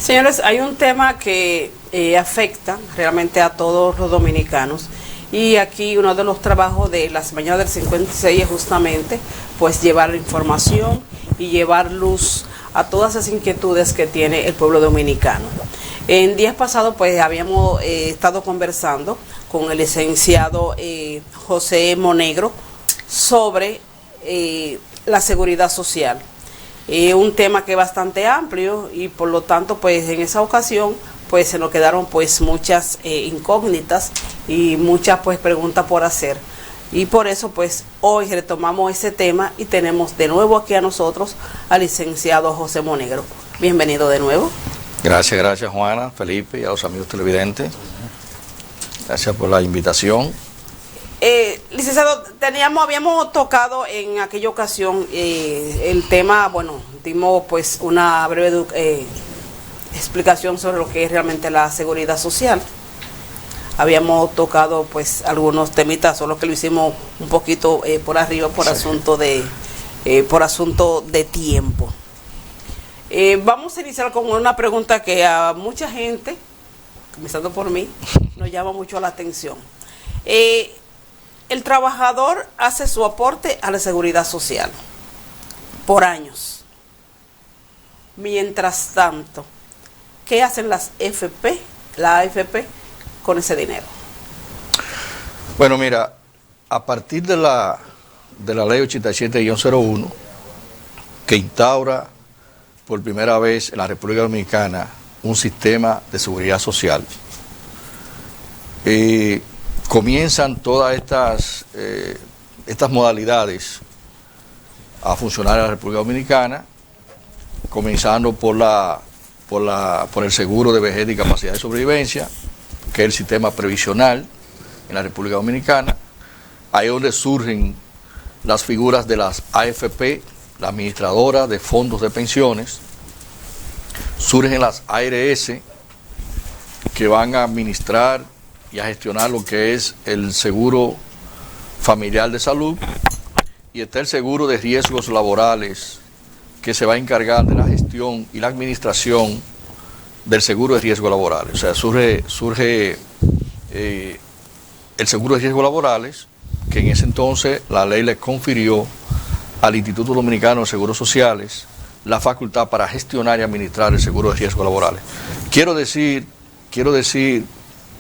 Señores, hay un tema que afecta realmente a todos los dominicanos, y aquí uno de los trabajos de la Semana del 56 es justamente pues llevar información y llevar luz a todas esas inquietudes que tiene el pueblo dominicano. En días pasados pues habíamos estado conversando con el licenciado José Monegro sobre la seguridad social. Un tema que es bastante amplio, y por lo tanto pues en esa ocasión pues se nos quedaron pues muchas incógnitas y muchas pues preguntas por hacer, y por eso pues hoy retomamos ese tema y tenemos de nuevo aquí a nosotros al licenciado José Monegro. Bienvenido de nuevo. Gracias Juana, Felipe y a los amigos televidentes. Gracias por la invitación. Licenciado, habíamos tocado en aquella ocasión el tema, bueno, dimos pues una breve explicación sobre lo que es realmente la seguridad social. Habíamos tocado pues algunos temitas, solo que lo hicimos un poquito por arriba por sí. asunto de tiempo. Vamos a iniciar con una pregunta que a mucha gente, comenzando por mí, nos llama mucho la atención. El trabajador hace su aporte a la seguridad social por años. Mientras tanto, ¿qué hacen la AFP con ese dinero? Bueno, mira, a partir de la ley 87-01, que instaura por primera vez en la República Dominicana un sistema de seguridad social, comienzan todas estas modalidades a funcionar en la República Dominicana, comenzando por el seguro de vejez y capacidad de sobrevivencia, que es el sistema previsional en la República Dominicana. Ahí es donde surgen las figuras de las AFP, la administradora de fondos de pensiones. Surgen las ARS, que van a administrar y a gestionar lo que es el seguro familiar de salud, y está el seguro de riesgos laborales, que se va a encargar de la gestión y la administración del seguro de riesgos laborales. O sea, surge el seguro de riesgos laborales, que en ese entonces la ley le confirió al Instituto Dominicano de Seguros Sociales la facultad para gestionar y administrar el seguro de riesgos laborales. Quiero decir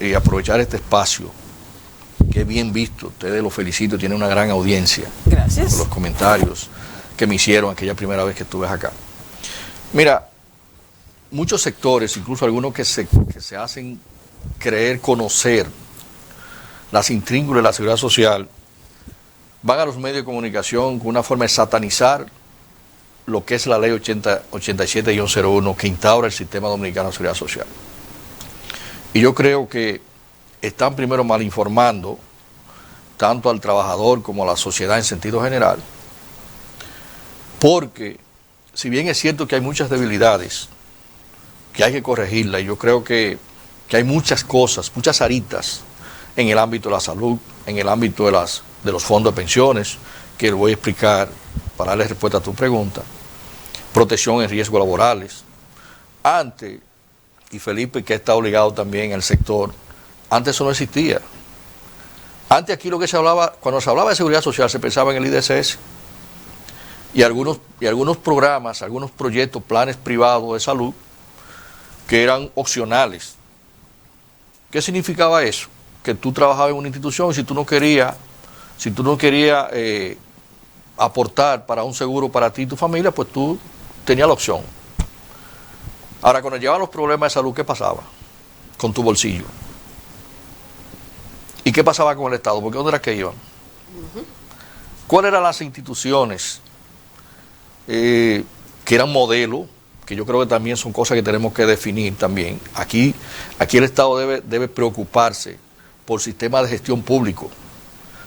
y aprovechar este espacio, que es bien visto, ustedes los felicito, tienen una gran audiencia. Gracias. Por los comentarios que me hicieron aquella primera vez que estuve acá. Mira, muchos sectores, incluso algunos que se hacen creer conocer las intríngulas de la seguridad social, van a los medios de comunicación con una forma de satanizar lo que es la ley 87-01, que instaura el sistema dominicano de seguridad social. Y yo creo que están primero mal informando tanto al trabajador como a la sociedad en sentido general, porque si bien es cierto que hay muchas debilidades que hay que corregirlas, y yo creo que hay muchas cosas, muchas aritas en el ámbito de la salud, en el ámbito de los fondos de pensiones, que voy a explicar para darle respuesta a tu pregunta, protección en riesgos laborales. Antes, y Felipe, que está obligado también al sector, antes eso no existía. Antes aquí lo que se hablaba, cuando se hablaba de seguridad social, se pensaba en el IDSS y algunos programas, algunos proyectos, planes privados de salud que eran opcionales. ¿Qué significaba eso? Que tú trabajabas en una institución y si tú no querías aportar para un seguro para ti y tu familia, pues tú tenías la opción. Ahora, cuando llegaban los problemas de salud, ¿qué pasaba con tu bolsillo? ¿Y qué pasaba con el Estado? Porque ¿dónde era que iban? ¿Cuáles eran las instituciones que eran modelo? Que yo creo que también son cosas que tenemos que definir también. Aquí el Estado debe preocuparse por sistemas de gestión público,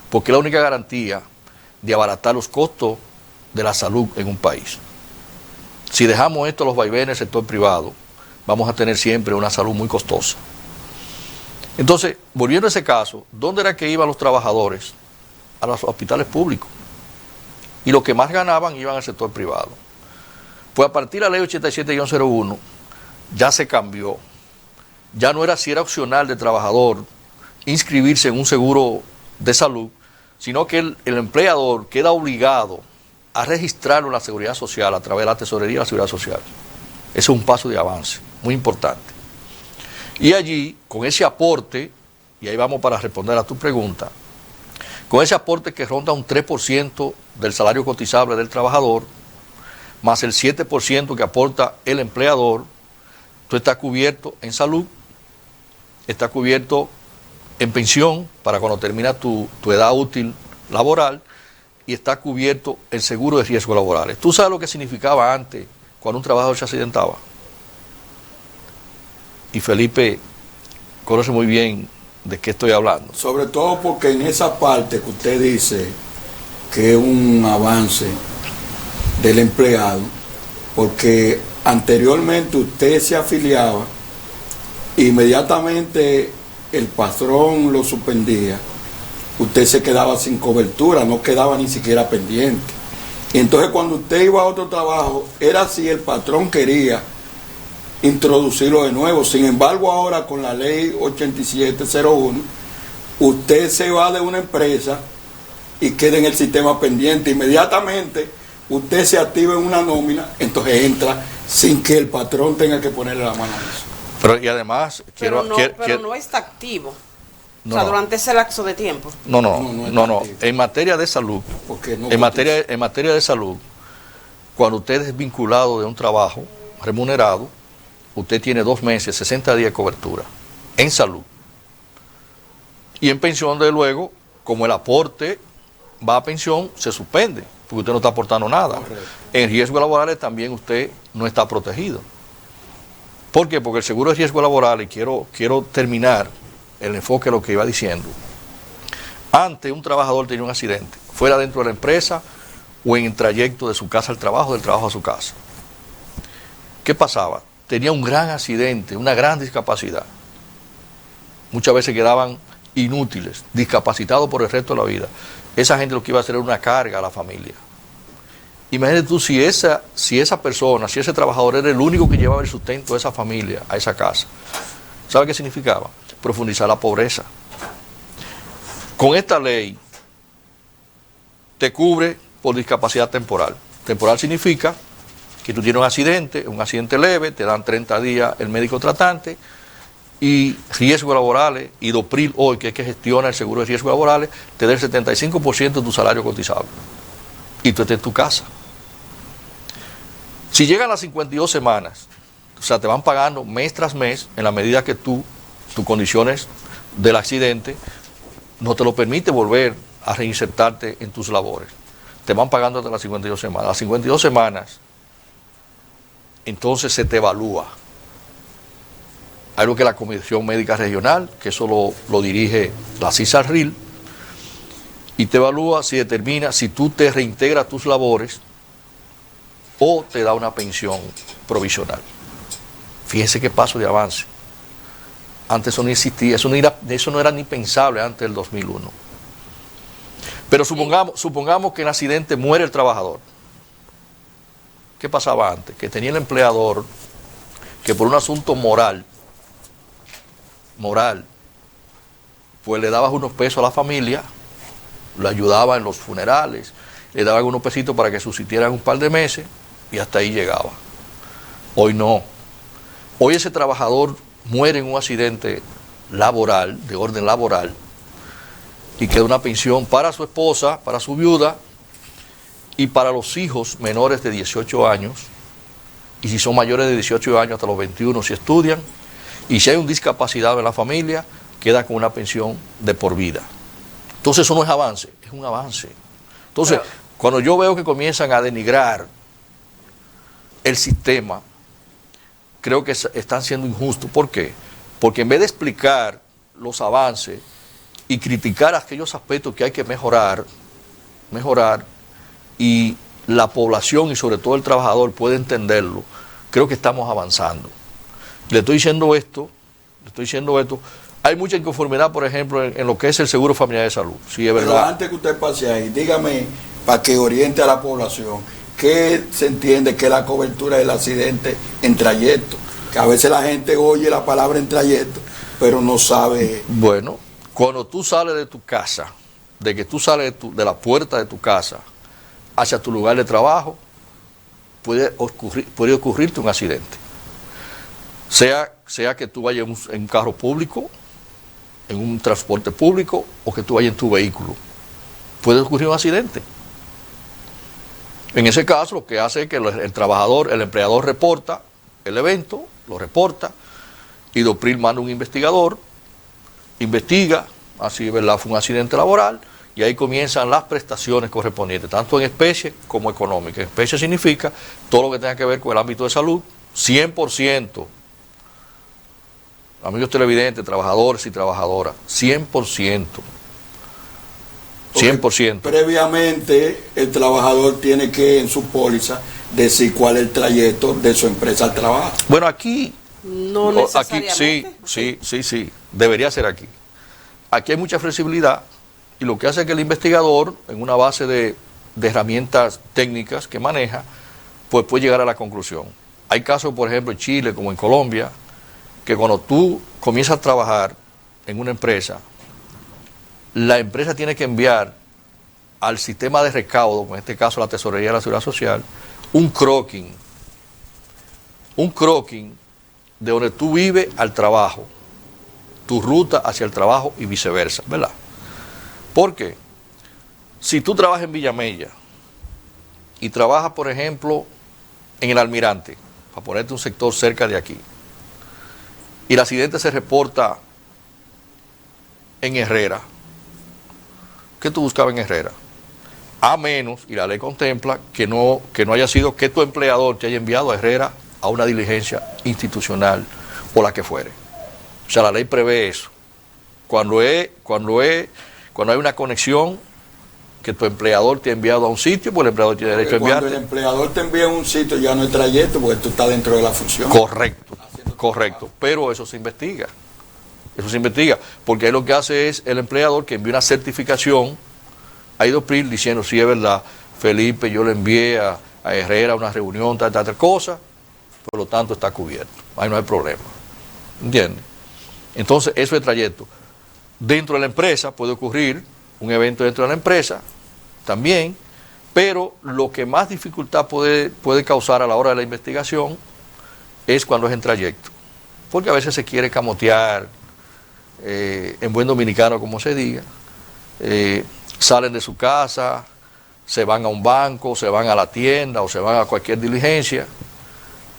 porque es la única garantía de abaratar los costos de la salud en un país. Si dejamos esto a los vaivenes del sector privado, vamos a tener siempre una salud muy costosa. Entonces, volviendo a ese caso, ¿dónde era que iban los trabajadores? A los hospitales públicos. Y los que más ganaban iban al sector privado. Pues a partir de la ley 87-01, ya se cambió. Ya no era si era opcional del trabajador inscribirse en un seguro de salud, sino que el empleador queda obligado a registrarlo en la Seguridad Social a través de la Tesorería de la Seguridad Social. Ese es un paso de avance muy importante. Y allí, con ese aporte, y ahí vamos para responder a tu pregunta, con ese aporte que ronda un 3% del salario cotizable del trabajador, más el 7% que aporta el empleador, tú estás cubierto en salud, estás cubierto en pensión para cuando termina tu edad útil laboral, y está cubierto el seguro de riesgos laborales. ¿Tú sabes lo que significaba antes cuando un trabajador se accidentaba? Y Felipe conoce muy bien de qué estoy hablando. Sobre todo porque en esa parte que usted dice que es un avance del empleado, porque anteriormente usted se afiliaba, inmediatamente el patrón lo suspendía, usted se quedaba sin cobertura, no quedaba ni siquiera pendiente. Y entonces cuando usted iba a otro trabajo, era si el patrón quería introducirlo de nuevo. Sin embargo, ahora con la ley 8701, usted se va de una empresa y queda en el sistema pendiente. Inmediatamente usted se activa en una nómina, entonces entra sin que el patrón tenga que ponerle la mano a eso. Pero y además, pero no está activo. No, o sea, no. durante ese lapso de tiempo. No. En materia de salud, en materia de salud, cuando usted es vinculado de un trabajo remunerado, usted tiene 2 meses, 60 días de cobertura en salud. Y en pensión, de luego, como el aporte va a pensión, se suspende, porque usted no está aportando nada. Correcto. En riesgos laborales también usted no está protegido. ¿Por qué? Porque el seguro de riesgos laborales, quiero terminar el enfoque de lo que iba diciendo. Antes un trabajador tenía un accidente, fuera dentro de la empresa o en el trayecto de su casa al trabajo, del trabajo a su casa. ¿Qué pasaba? Tenía un gran accidente, una gran discapacidad. Muchas veces quedaban inútiles, discapacitados por el resto de la vida. Esa gente lo que iba a hacer era una carga a la familia. Imagínate tú si esa persona, si ese trabajador era el único que llevaba el sustento de esa familia a esa casa. ¿Sabe qué significaba? Profundizar la pobreza. Con esta ley te cubre por discapacidad temporal. Temporal significa que tú tienes un accidente leve, te dan 30 días el médico tratante, y riesgos laborales, y DOPRIL hoy, que es que gestiona el seguro de riesgos laborales, te da el 75% de tu salario cotizable. Y tú estás en tu casa. Si llegan las 52 semanas, o sea, te van pagando mes tras mes, en la medida que tus condiciones del accidente no te lo permite volver a reinsertarte en tus labores. Te van pagando hasta las 52 semanas. Las 52 semanas, entonces se te evalúa. Hay algo que la Comisión Médica Regional, que eso lo dirige la CISARRIL, y te evalúa si determina si tú te reintegras a tus labores o te da una pensión provisional. Fíjense qué paso de avance. Antes eso no existía, eso no era ni pensable antes del 2001. Pero supongamos que en accidente muere el trabajador. ¿Qué pasaba antes? Que tenía el empleador que por un asunto moral, pues le dabas unos pesos a la familia, lo ayudaba en los funerales, le daban unos pesitos para que subsistieran un par de meses y hasta ahí llegaba. Hoy no. Hoy ese trabajador muere en un accidente laboral, de orden laboral, y queda una pensión para su esposa, para su viuda y para los hijos menores de 18 años, y si son mayores de 18 años hasta los 21 si estudian, y si hay un discapacitado en la familia, queda con una pensión de por vida. Entonces eso no es avance, es un avance. Entonces, cuando yo veo que comienzan a denigrar el sistema, creo que están siendo injustos. ¿Por qué? Porque en vez de explicar los avances y criticar aquellos aspectos que hay que mejorar, y la población y sobre todo el trabajador puede entenderlo, creo que estamos avanzando. Le estoy diciendo esto, hay mucha inconformidad, por ejemplo, en lo que es el seguro familiar de salud. Sí, es verdad. Pero antes que usted pase ahí, dígame, para que oriente a la población, ¿qué se entiende que es la cobertura del accidente en trayecto? Que a veces la gente oye la palabra en trayecto, pero no sabe. Bueno, cuando tú sales de tu casa, de que tú sales de la puerta de tu casa hacia tu lugar de trabajo, puede ocurrirte un accidente. Sea que tú vayas en un carro público, en un transporte público, o que tú vayas en tu vehículo. Puede ocurrir un accidente. En ese caso, lo que hace es que el trabajador, el empleador reporta el evento, lo reporta, y DOPRIL manda un investigador, investiga, así, ¿verdad?, fue un accidente laboral, y ahí comienzan las prestaciones correspondientes, tanto en especie como económica. En especie significa todo lo que tenga que ver con el ámbito de salud, 100%. Amigos televidentes, trabajadores y trabajadoras, 100%. 100%. Previamente, el trabajador tiene que en su póliza decir cuál es el trayecto de su empresa al trabajo. Bueno, aquí, No aquí sí, debería ser aquí. Aquí hay mucha flexibilidad y lo que hace es que el investigador, en una base de herramientas técnicas que maneja, pues puede llegar a la conclusión. Hay casos, por ejemplo, en Chile como en Colombia, que cuando tú comienzas a trabajar en una empresa, la empresa tiene que enviar al sistema de recaudo, en este caso la Tesorería de la Seguridad Social, un croquis de donde tú vives al trabajo, tu ruta hacia el trabajo y viceversa, ¿verdad? Porque si tú trabajas en Villamella y trabajas, por ejemplo, en el Almirante, para ponerte un sector cerca de aquí, y el accidente se reporta en Herrera, ¿qué tú buscabas en Herrera? A menos, y la ley contempla, que no haya sido que tu empleador te haya enviado a Herrera a una diligencia institucional o la que fuere. O sea, la ley prevé eso. Cuando hay una conexión que tu empleador te ha enviado a un sitio, pues el empleador tiene derecho a enviarte. Cuando el empleador te envía a un sitio ya no es trayecto porque tú estás dentro de la función. Correcto. Pero eso se investiga. Porque ahí lo que hace es el empleador que envía una certificación a DOPRIL diciendo, sí, es verdad, Felipe, yo le envié a Herrera a una reunión, tal cosa, por lo tanto está cubierto. Ahí no hay problema. ¿Entiendes? Entonces, eso es trayecto. Dentro de la empresa puede ocurrir un evento dentro de la empresa también, pero lo que más dificultad puede causar a la hora de la investigación es cuando es en trayecto. Porque a veces se quiere camotear, en buen dominicano como se diga, salen de su casa, se van a un banco, se van a la tienda o se van a cualquier diligencia,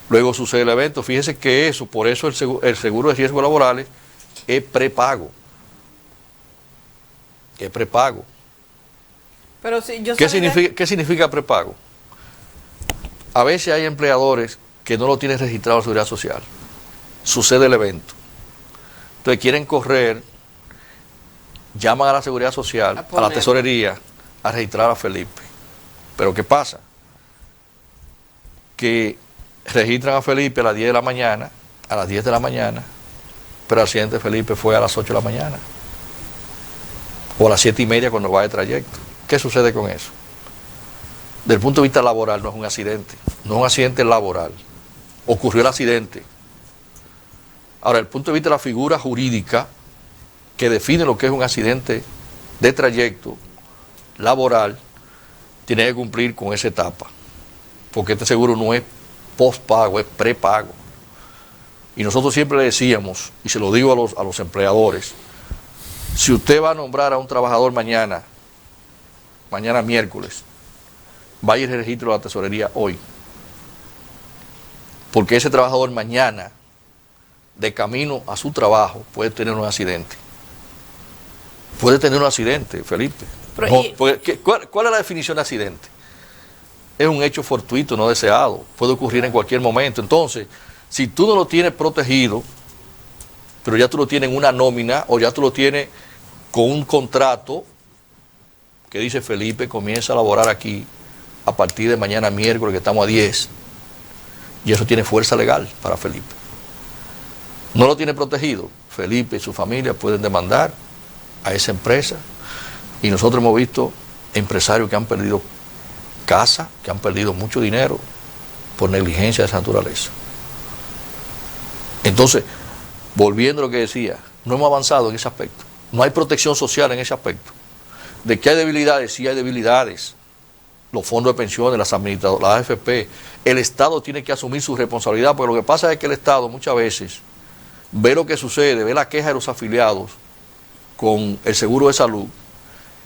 luego sucede el evento. Fíjese que eso, por eso el seguro de riesgos laborales es prepago. Es prepago. Pero si yo ¿Qué significa prepago? A veces hay empleadores que no lo tienen registrado en la Seguridad Social. Sucede el evento. Entonces quieren correr, llaman a la Seguridad Social, a la Tesorería, a registrar a Felipe. Pero ¿qué pasa? Que registran a Felipe a las 10 de la mañana, pero el accidente de Felipe fue a las 8 de la mañana. O a las 7:30 cuando va de trayecto. ¿Qué sucede con eso? Desde el punto de vista laboral no es un accidente, no es un accidente laboral. Ocurrió el accidente. Ahora, desde el punto de vista de la figura jurídica que define lo que es un accidente de trayecto laboral, tiene que cumplir con esa etapa. Porque este seguro no es postpago, es prepago. Y nosotros siempre le decíamos, y se lo digo a los empleadores, si usted va a nombrar a un trabajador mañana miércoles, vaya y registre la tesorería hoy. Porque ese trabajador mañana, de camino a su trabajo, puede tener un accidente. Puede tener un accidente, Felipe. ¿Cuál es la definición de accidente? Es un hecho fortuito, no deseado. Puede ocurrir en cualquier momento. Entonces, si tú no lo tienes protegido, pero ya tú lo tienes en una nómina o ya tú lo tienes con un contrato que dice Felipe comienza a laborar aquí a partir de mañana miércoles, que estamos a 10, y eso tiene fuerza legal para Felipe. No lo tiene protegido, Felipe y su familia pueden demandar a esa empresa, y nosotros hemos visto empresarios que han perdido casa, que han perdido mucho dinero por negligencia de esa naturaleza. Entonces, volviendo a lo que decía, no hemos avanzado en ese aspecto. No hay protección social en ese aspecto. De que hay debilidades, sí hay debilidades. Los fondos de pensiones, las administradoras, las AFP, el Estado tiene que asumir su responsabilidad, porque lo que pasa es que el Estado muchas veces ve lo que sucede, ve la queja de los afiliados con el seguro de salud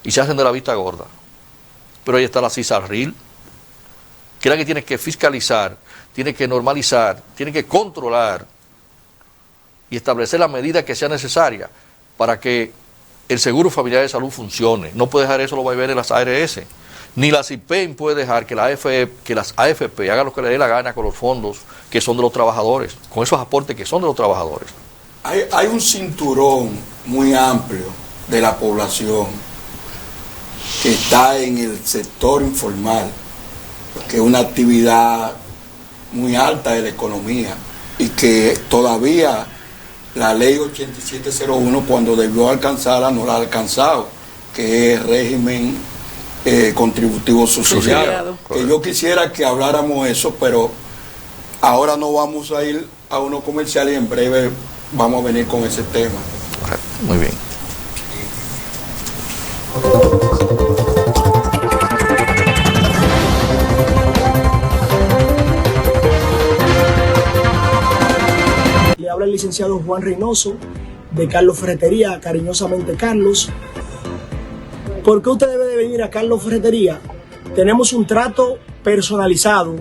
y se hacen de la vista gorda. Pero ahí está la CISARRIL, que es la que tiene que fiscalizar, tiene que normalizar, tiene que controlar y establecer las medidas que sean necesarias para que el seguro familiar de salud funcione. No puede dejar eso lo vaivenes de las ARS. Ni la CIPEN puede dejar que las AFP hagan lo que le dé la gana con los fondos que son de los trabajadores, con esos aportes que son de los trabajadores. Hay un cinturón muy amplio de la población que está en el sector informal, que es una actividad muy alta de la economía y que todavía la ley 8701, cuando debió alcanzarla, no la ha alcanzado, que es régimen contributivo subsidiado. Que yo quisiera que habláramos eso, pero ahora no vamos a ir a uno comercial y en breve vamos a venir con ese tema. Muy bien. Le habla el licenciado Juan Reynoso de Carlos Ferretería, cariñosamente Carlos. ¿Por qué usted debe de venir a Carlos Ferretería? Tenemos un trato personalizado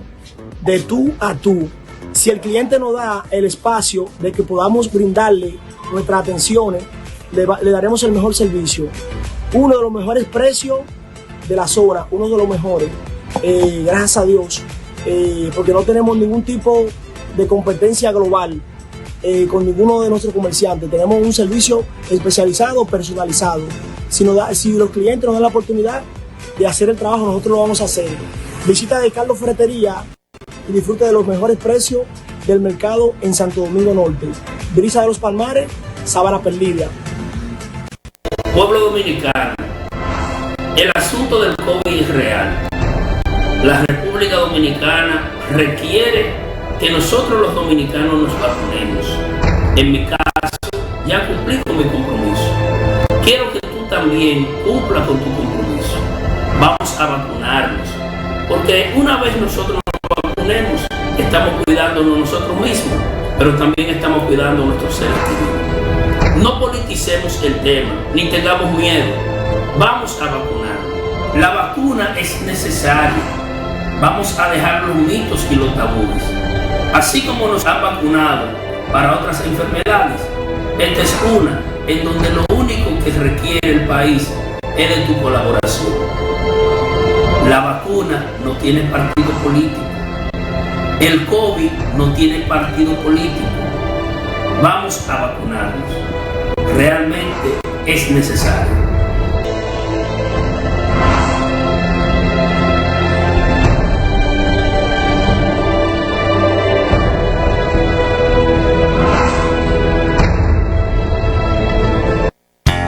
de tú a tú. Si el cliente nos da el espacio de que podamos brindarle nuestras atenciones, le daremos el mejor servicio. Uno de los mejores precios de la zona, uno de los mejores, gracias a Dios, porque no tenemos ningún tipo de competencia global con ninguno de nuestros comerciantes. Tenemos un servicio especializado, personalizado. Si los clientes nos dan la oportunidad de hacer el trabajo, nosotros lo vamos a hacer. Visita de Carlos Ferretería y disfrute de los mejores precios del mercado en Santo Domingo Norte. Brisa de los Palmares, Sabana Perdida. Pueblo dominicano, el asunto del COVID es real. La República Dominicana requiere que nosotros los dominicanos nos vacunemos. En mi caso, ya cumplí con mi compromiso. Quiero que tú también cumplas con tu compromiso. Vamos a vacunarnos, porque una vez nosotros nos vacunemos, estamos cuidándonos nosotros mismos, pero también estamos cuidando a nuestros seres queridos. No politicemos el tema, ni tengamos miedo. Vamos a vacunarnos. La vacuna es necesaria. Vamos a dejar los mitos y los tabúes. Así como nos han vacunado para otras enfermedades, esta es una en donde lo único que requiere el país es de tu colaboración. La vacuna no tiene partido político. El COVID no tiene partido político. Vamos a vacunarnos. Realmente es necesario.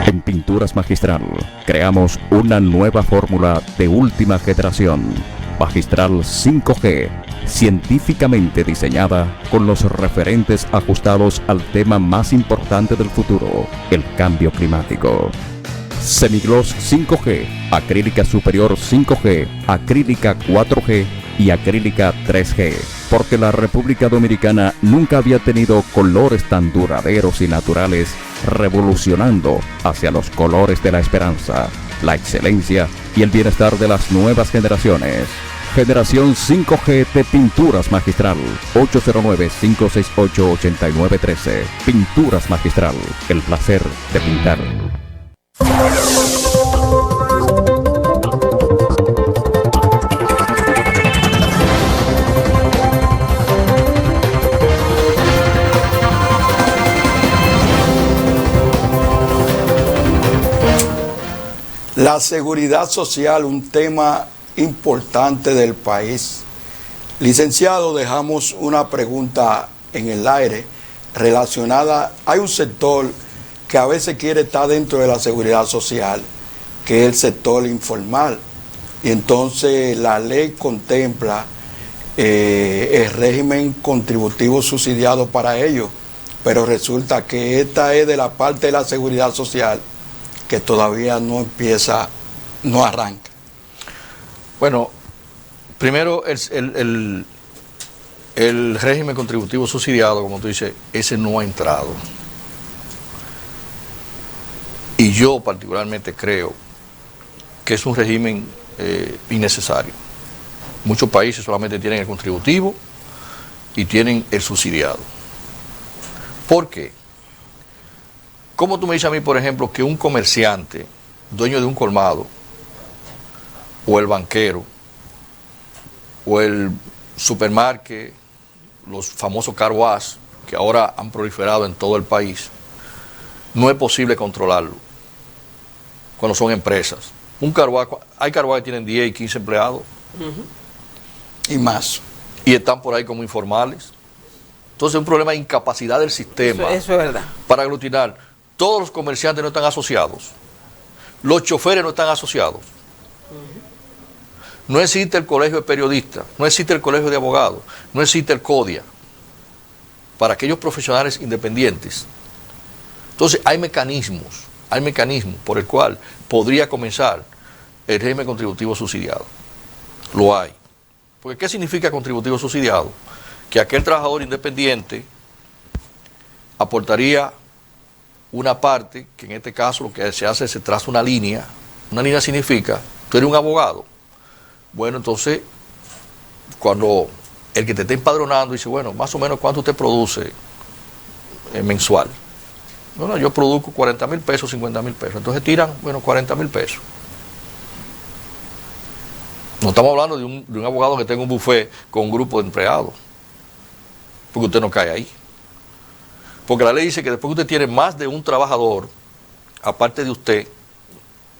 En Pinturas Magistral creamos una nueva fórmula de última generación, Magistral 5G, científicamente diseñada con los referentes ajustados al tema más importante del futuro, el cambio climático. Semigloss 5G, acrílica superior 5G, acrílica 4G y acrílica 3G, porque la República Dominicana nunca había tenido colores tan duraderos y naturales, revolucionando hacia los colores de la esperanza, la excelencia y el bienestar de las nuevas generaciones. Generación 5G de Pinturas Magistral, 809-568-8913. Pinturas Magistral, el placer de pintar. La seguridad social, un tema importante del país. Licenciado, dejamos una pregunta en el aire relacionada. Hay un sector que a veces quiere estar dentro de la seguridad social, que es el sector informal. Y entonces la ley contempla el régimen contributivo subsidiado para ellos. pero resulta que esta es de la parte de la seguridad social que todavía no empieza, no arranca. Bueno, primero el régimen contributivo subsidiado, como tú dices, ese no ha entrado. Y yo particularmente creo que es un régimen innecesario. Muchos países solamente tienen el contributivo y tienen el subsidiado. ¿Por qué? ¿Cómo tú me dices a mí, por ejemplo, que un comerciante, dueño de un colmado, o el banquero, o el supermarket, los famosos car wash, que ahora han proliferado en todo el país, no es posible controlarlo cuando son empresas? Un car wash, hay car wash que tienen 10 y 15 empleados. Y más. Y están por ahí como informales. Entonces es un problema de incapacidad del sistema. Eso es verdad. Para aglutinar. Todos los comerciantes no están asociados. Los choferes no están asociados. No existe el colegio de periodistas, no existe el colegio de abogados, no existe el CODIA para aquellos profesionales independientes. Entonces hay mecanismos por el cual podría comenzar el régimen contributivo subsidiado. Lo hay. Porque ¿qué significa contributivo subsidiado? Que aquel trabajador independiente aportaría una parte, que en este caso lo que se hace es se traza una línea. Una línea significa, tú eres un abogado. Bueno, entonces, cuando el que te está empadronando dice, bueno, más o menos cuánto usted produce mensual. Bueno, yo produzco 40,000 pesos, 50,000 pesos. Entonces tiran, bueno, 40,000 pesos. No estamos hablando de un abogado que tenga un buffet con un grupo de empleados. Porque usted no cae ahí. Porque la ley dice que después que usted tiene más de un trabajador, aparte de usted,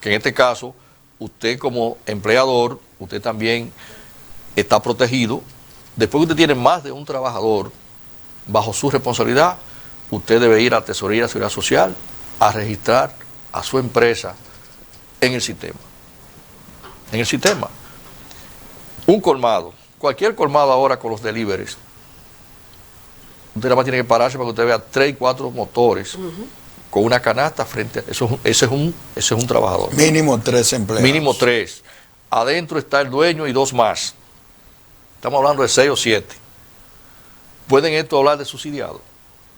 que en este caso, usted como empleador, usted también está protegido. Después que usted tiene más de un trabajador bajo su responsabilidad, usted debe ir a Tesorería de Seguridad Social a registrar a su empresa en el sistema. En el sistema. Un colmado, cualquier colmado ahora con los deliveries, usted nada más tiene que pararse para que usted vea 3 y 4 motores con una canasta frente a ese es un trabajador. Mínimo 3 empleados. Mínimo 3. Adentro está el dueño y 2 más. Estamos hablando de 6 o 7. ¿Pueden esto hablar de subsidiado?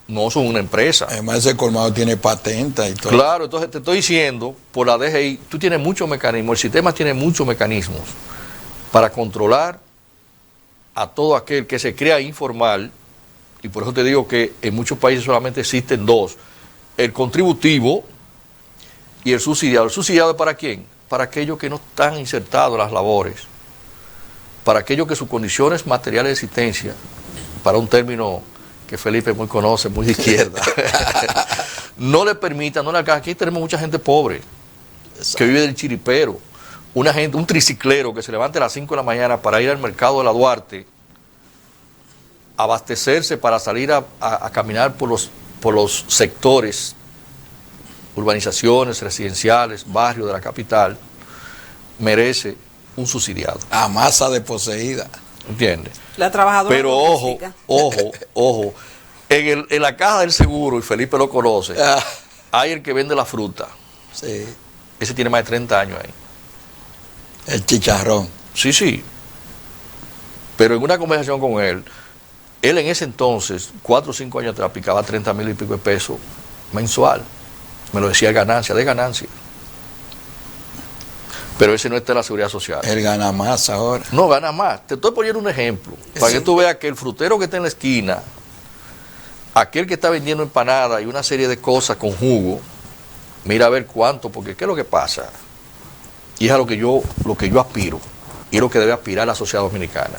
No son una empresa. Además ese colmado tiene patenta y todo. Claro, entonces te estoy diciendo, por la DGI, tú tienes muchos mecanismos, el sistema tiene muchos mecanismos para controlar a todo aquel que se crea informal, y por eso te digo que en muchos países solamente existen 2, el contributivo y el subsidiado. ¿El subsidiado es para quién? Para aquellos que no están insertados en las labores, para aquellos que sus condiciones materiales de existencia, para un término que Felipe muy conoce, muy de izquierda, no le permitan, no le alcanzan. Aquí tenemos mucha gente pobre, que vive del chiripero, un triciclero que se levanta a las 5 de la mañana para ir al mercado de la Duarte, abastecerse para salir a caminar por los sectores, urbanizaciones, residenciales, barrios de la capital, merece un subsidiado. A masa de poseída. ¿Entiendes? La trabajadora. Pero ojo, en la caja del seguro, y Felipe lo conoce, hay el que vende la fruta. Sí. Ese tiene más de 30 años ahí. El chicharrón. Sí. Pero en una conversación con él en ese entonces, 4 o 5 años atrás, picaba 30,000 y pico de pesos mensual. Me lo decía de ganancia. Pero ese no está en la seguridad social. Él gana más ahora. No, gana más. Te estoy poniendo un ejemplo, para que tú veas que el frutero que está en la esquina, aquel que está vendiendo empanadas y una serie de cosas con jugo, mira a ver cuánto, porque ¿qué es lo que pasa? Y es a lo que yo aspiro, y es lo que debe aspirar la sociedad dominicana.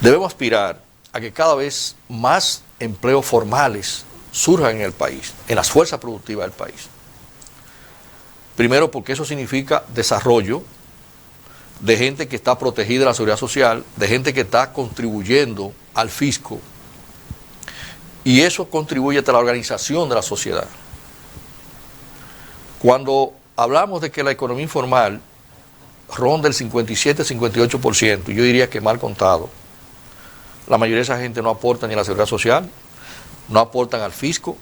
Debemos aspirar a que cada vez más empleos formales surjan en el país, en las fuerzas productivas del país. Primero porque eso significa desarrollo de gente que está protegida de la seguridad social, de gente que está contribuyendo al fisco, y eso contribuye a la organización de la sociedad. Cuando hablamos de que la economía informal ronda el 57-58%, yo diría que mal contado, la mayoría de esa gente no aporta ni a la seguridad social, no aportan al fisco,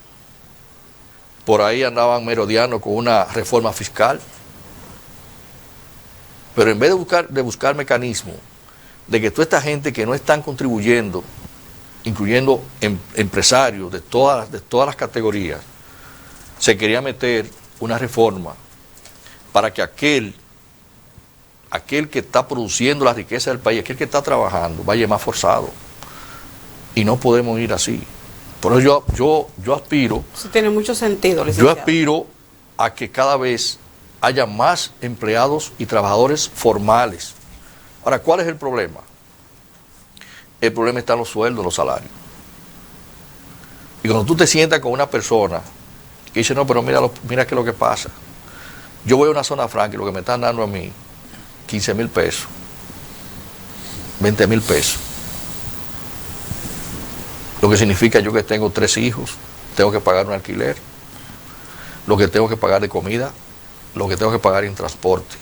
por ahí andaban merodeando con una reforma fiscal, pero en vez de buscar mecanismos de que toda esta gente que no están contribuyendo, incluyendo empresarios de todas las categorías, se quería meter una reforma para que aquel que está produciendo la riqueza del país, aquel que está trabajando, vaya más forzado. Y no podemos ir así. Por eso yo aspiro... Eso tiene mucho sentido, licenciado. Yo aspiro a que cada vez haya más empleados y trabajadores formales. Ahora, ¿cuál es el problema? El problema está en los sueldos, los salarios. Y cuando tú te sientas con una persona que dice, no, pero mira qué es lo que pasa. Yo voy a una zona franca y lo que me están dando a mí, 15,000 pesos, 20,000 pesos. Lo que significa yo que tengo 3 hijos, tengo que pagar un alquiler, lo que tengo que pagar de comida, lo que tengo que pagar en transporte.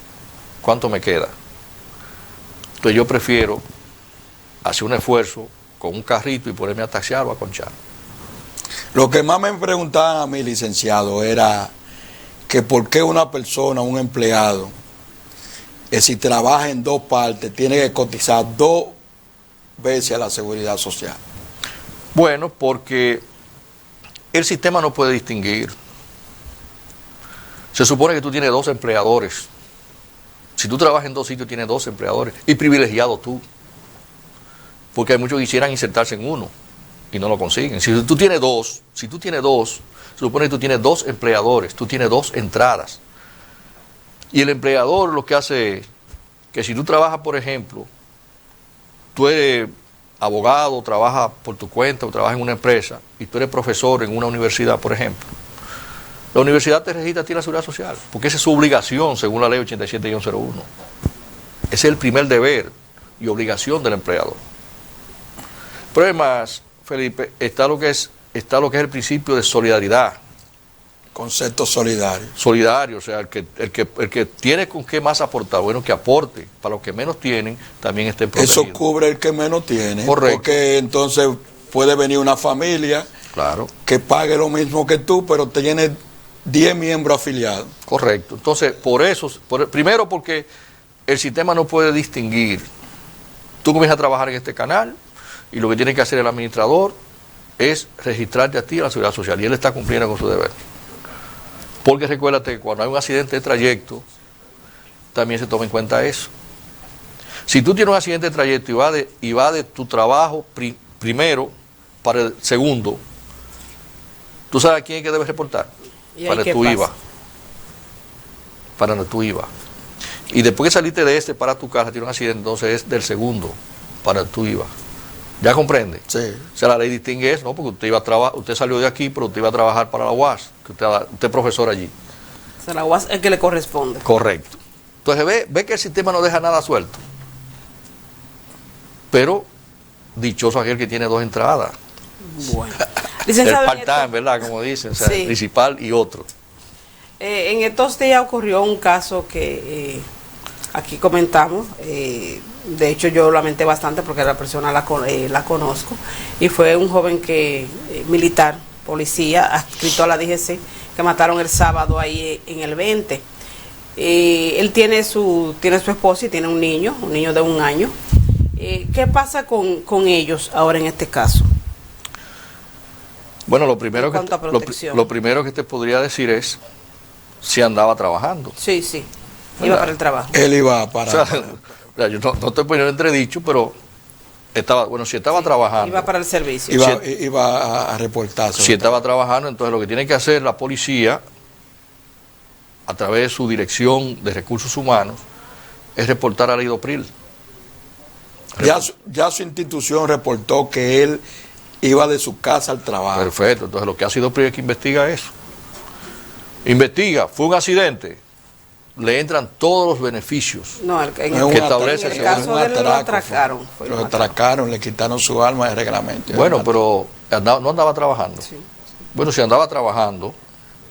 ¿Cuánto me queda? Entonces yo prefiero hacer un esfuerzo con un carrito y ponerme a taxiar o a conchar. Lo que más me preguntaban a mí, licenciado, era que por qué una persona, un empleado, si trabaja en 2 partes, tiene que cotizar 2 veces a la seguridad social. Bueno, porque el sistema no puede distinguir. Se supone que tú tienes 2 empleadores. Si tú trabajas en 2 sitios, tienes 2 empleadores. Y privilegiado tú. Porque hay muchos que quisieran insertarse en uno y no lo consiguen. Si tú tienes 2, se supone que tú tienes 2 empleadores, tú tienes 2 entradas. Y el empleador lo que hace es que si tú trabajas, por ejemplo, tú eres abogado, trabajas por tu cuenta o trabajas en una empresa y tú eres profesor en una universidad, por ejemplo, la universidad te registra a ti en la seguridad social, porque esa es su obligación según la ley 87-01. Ese es el primer deber y obligación del empleador. Pero además, Felipe, está lo que es el principio de solidaridad. Concepto solidario. Solidario, o sea, el que tiene con qué más aportar, bueno, que aporte. Para los que menos tienen, también estén protegidos. Eso cubre el que menos tiene. Correcto. Porque entonces puede venir una familia, claro, que pague lo mismo que tú, pero tiene 10 miembros afiliados. Correcto. Entonces, primero porque el sistema no puede distinguir. Tú comienzas a trabajar en este canal y lo que tiene que hacer el administrador es registrarte a ti a la seguridad social y él está cumpliendo con su deber. Porque recuérdate que cuando hay un accidente de trayecto, también se toma en cuenta eso. Si tú tienes un accidente de trayecto y va de tu trabajo primero para el segundo, ¿tú sabes a quién es que debes reportar? Para tu IVA. Para tu IVA. Y después que saliste de este para tu casa, tienes un accidente, entonces es del segundo para tu IVA. ¿Ya comprende? Sí. O sea, la ley distingue eso, ¿no? Porque usted salió de aquí, pero usted iba a trabajar para la UAS, que usted es profesor allí. O sea, la UAS es el que le corresponde. Correcto. Entonces ve que el sistema no deja nada suelto. Pero dichoso aquel que tiene 2 entradas. Bueno. Licenciado, el part-time, ¿verdad? Como dicen, o sea, sí, el principal y otro. En estos días ocurrió un caso que aquí comentamos. De hecho, yo lamenté bastante porque la persona la conozco. Y fue un joven militar, policía, adscrito a la DGC, que mataron el sábado ahí en el 20. Él tiene su esposa y tiene un niño de 1 año. ¿Qué pasa con ellos ahora en este caso? Bueno, lo primero que te podría decir es si andaba trabajando. Sí, iba para el trabajo. Él iba para... O sea, yo no estoy poniendo entredicho, pero si estaba trabajando. Iba para el servicio. Iba a reportarse. Si estaba trabajando, entonces lo que tiene que hacer la policía, a través de su dirección de recursos humanos, es reportar a la IDOPRIL. Ya su institución reportó que él iba de su casa al trabajo. Perfecto, entonces lo que hace IDOPRIL es que investiga eso. Investiga, fue un accidente, le entran todos los beneficios que establece en el caso de él lo atracaron. Lo atracaron, le quitaron su arma de reglamento. Bueno, pero no andaba trabajando. Sí. Bueno, si andaba trabajando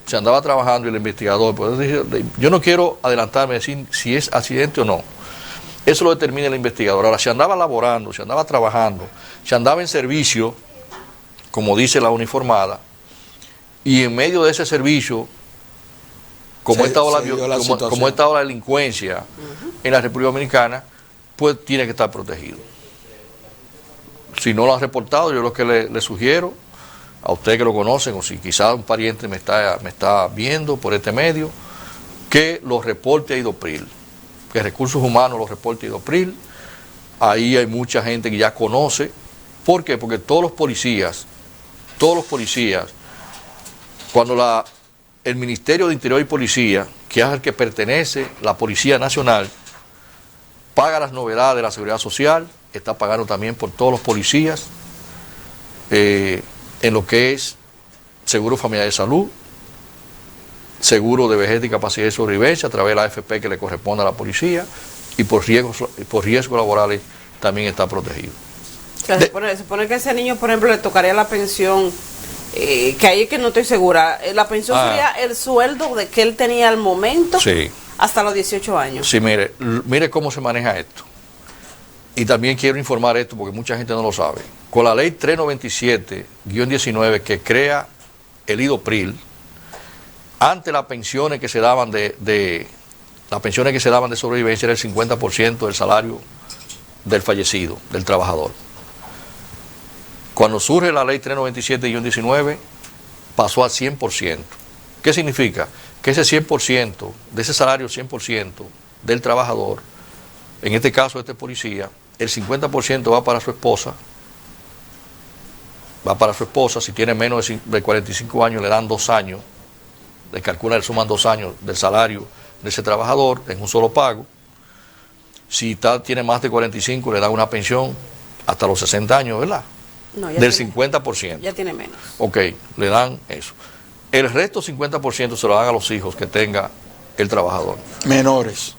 y el investigador, pues, yo no quiero adelantarme a decir si es accidente o no. Eso lo determina el investigador. Ahora, si andaba laborando, si andaba trabajando, si andaba en servicio, como dice la uniformada, y en medio de ese servicio, como ha estado la delincuencia en la República Dominicana, pues tiene que estar protegido. Si no lo han reportado, yo lo que le sugiero a ustedes que lo conocen, o si quizás un pariente me está viendo por este medio, que lo reporte a IDOPRIL, que Recursos Humanos lo reporte a IDOPRIL. Ahí hay mucha gente que ya conoce. ¿Por qué? Porque todos los policías, cuando el Ministerio de Interior y Policía, que es al que pertenece la Policía Nacional, paga las novedades de la Seguridad Social, está pagando también por todos los policías, en lo que es seguro familiar de salud, seguro de vejez, discapacidad y sobrevivencia a través de la AFP que le corresponde a la policía, y por riesgos laborales también está protegido. Se supone que a ese niño, por ejemplo, le tocaría la pensión, que ahí es que no estoy segura. La pensión sería el sueldo de que él tenía al momento, sí, hasta los 18 años. Sí, mire cómo se maneja esto. Y también quiero informar esto porque mucha gente no lo sabe. Con la ley 397-19 que crea el IDOPRIL, antes las pensiones que se daban de sobrevivencia era el 50% del salario del fallecido, del trabajador. Cuando surge la ley 397-19, pasó al 100%. ¿Qué significa? Que ese 100%, de ese salario 100% del trabajador, en este caso este policía, el 50% va para su esposa, si tiene menos de 45 años le dan 2 años, le calculan, le suman 2 años del salario de ese trabajador en un solo pago. Si tiene más de 45 le dan una pensión hasta los 60 años, ¿verdad? No, del 50%. Ya tiene menos. Ok, le dan eso. El resto 50% se lo dan a los hijos que tenga el trabajador. Menores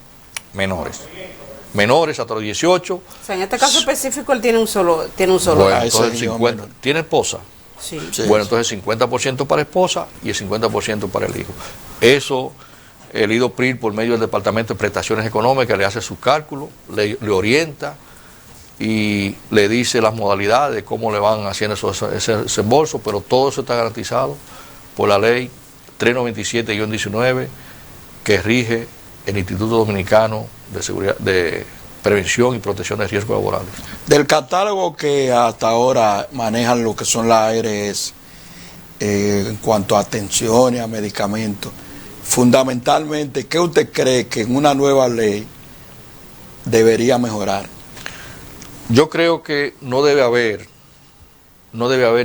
hasta los 18. O sea, en este caso específico él tiene un solo. Bueno, entonces 50. ¿Tiene esposa? Sí. Bueno, entonces 50% para esposa y el 50% para el hijo. Eso, el IDOPRIL, por medio del Departamento de Prestaciones Económicas, le hace sus cálculos, le orienta y le dice las modalidades de cómo le van haciendo ese desembolso, pero todo eso está garantizado por la ley 397-19 que rige el Instituto Dominicano de Prevención y Protección de Riesgos Laborales. Del catálogo que hasta ahora manejan lo que son las ARS, en cuanto a atención y a medicamentos, fundamentalmente, ¿qué usted cree que en una nueva ley debería mejorar? Yo creo que no debe haber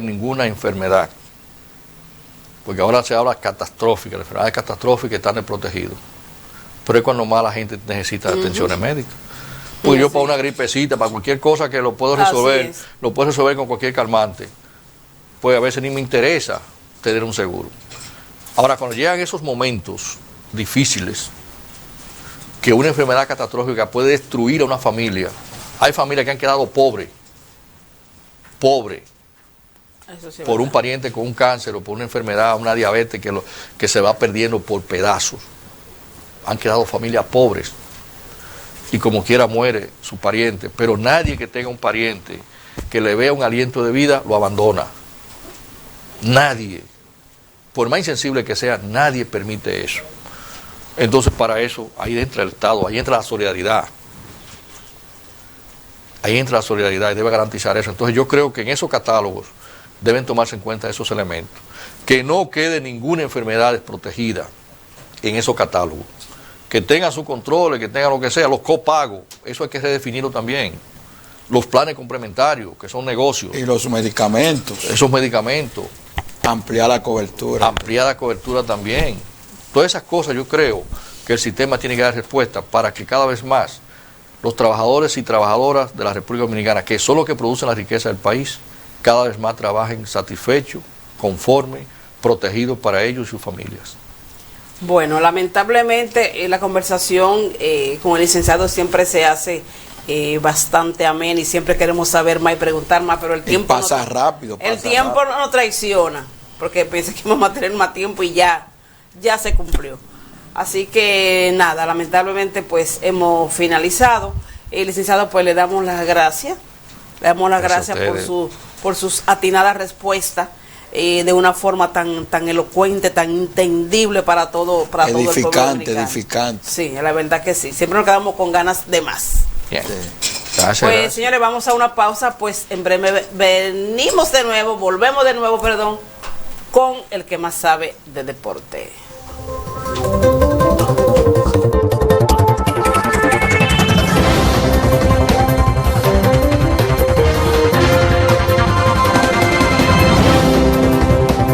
ninguna enfermedad, porque ahora se habla catastrófica, las enfermedades catastróficas están desprotegidas, pero es cuando más la gente necesita atenciones médicas. Pues yo para una gripecita, para cualquier cosa que lo puedo resolver con cualquier calmante, pues a veces ni me interesa tener un seguro. Ahora, cuando llegan esos momentos difíciles, que una enfermedad catastrófica puede destruir a una familia, hay familias que han quedado pobres, por un pariente con un cáncer o por una enfermedad, una diabetes que se va perdiendo por pedazos. Han quedado familias pobres y como quiera muere su pariente, pero nadie que tenga un pariente que le vea un aliento de vida lo abandona. Nadie, por más insensible que sea, nadie permite eso. Entonces para eso ahí entra el Estado, ahí entra la solidaridad. Ahí entra la solidaridad y debe garantizar eso. Entonces yo creo que en esos catálogos deben tomarse en cuenta esos elementos. Que no quede ninguna enfermedad desprotegida en esos catálogos. Que tengan su control, que tengan lo que sea, los copagos, eso hay que redefinirlo también. Los planes complementarios, que son negocios. Y los medicamentos. Esos medicamentos. Ampliar la cobertura. Ampliar la cobertura también. Todas esas cosas yo creo que el sistema tiene que dar respuesta para que cada vez más los trabajadores y trabajadoras de la República Dominicana, que son los que producen la riqueza del país, cada vez más trabajen satisfechos, conformes, protegidos para ellos y sus familias. Bueno, lamentablemente la conversación con el licenciado siempre se hace bastante amena y siempre queremos saber más y preguntar más, pero el tiempo pasa rápido. El tiempo no nos traiciona, porque pensé que íbamos a tener más tiempo y ya se cumplió. Así que nada, lamentablemente pues hemos finalizado. Licenciado, pues le damos las gracias. Le damos las gracias por sus atinadas respuestas, de una forma tan elocuente, tan entendible para todo el pueblo dominicano. Edificante. Sí, la verdad que sí. Siempre nos quedamos con ganas de más. Bien. Sí. Gracias, Pues, gracias. señores, vamos a una pausa. Pues en breve volvemos de nuevo, con el que más sabe de deporte.